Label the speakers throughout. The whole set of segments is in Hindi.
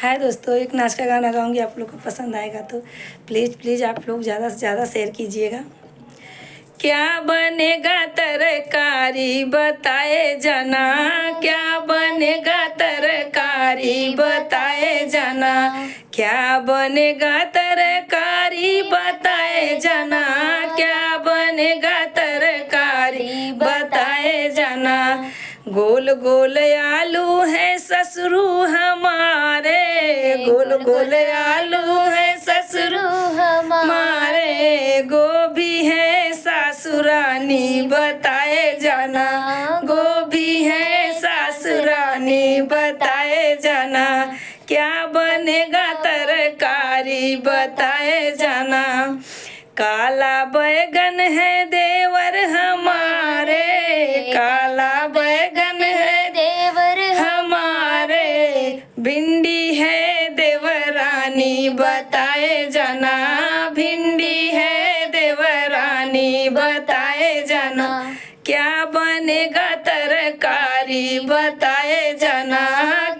Speaker 1: हाय दोस्तों, एक नाच का गाना गाऊंगी, आप लोग को पसंद आएगा तो प्लीज़ प्लीज़ आप लोग ज़्यादा से ज़्यादा शेयर कीजिएगा। क्या बनेगा तरकारी बताए जाना, क्या बनेगा तरकारी बताए जाना, क्या बनेगा तरकारी बताए जाना, क्या बनेगा तरकारी बताए जाना। गोल गोल आलू है ससुरु हमारे, गोल गोल आलू है ससुरु हमारे, गोभी है सासुरानी बताए जाना, गोभी है सासुरानी बताए जाना, क्या बनेगा तरकारी बताए जाना। काला बैगन है देवर हमारे, काला बैगन है देवर हमारे, भिंडी है देवरानी बताए जाना, भिंडी है देवरानी बताए जाना, क्या बनेगा तरकारी बताए जाना,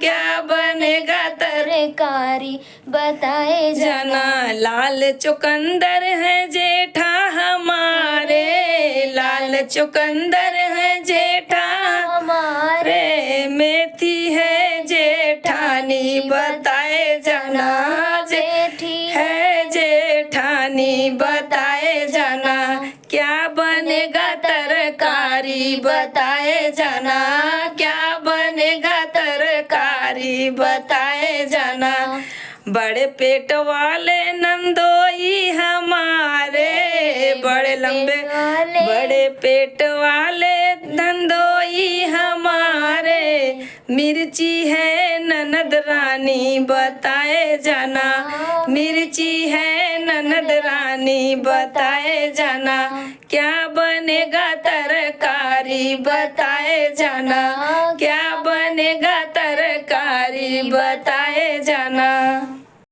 Speaker 1: क्या बनेगा तरकारी बताए जाना। लाल चुकंदर है जेठा हमारे, लाल चुकंदर है जेठा हमारे, मेथी है जेठानी बताए जाना, जेठी है जेठानी बताए जाना, क्या बनेगा तरकारी बताए जाना, क्या बनेगा तरकारी बताए जाना। बड़े पेट वाले नंदोई हमारे, बड़े लंबे बड़े पेट वाले नंदोई हमारे, मिर्ची है ननद रानी बताए जाना, मिर्ची है ननद रानी बताए जाना, क्या बनेगा तरकारी बताए जाना, क्या बनेगा तरकारी बताए जाना।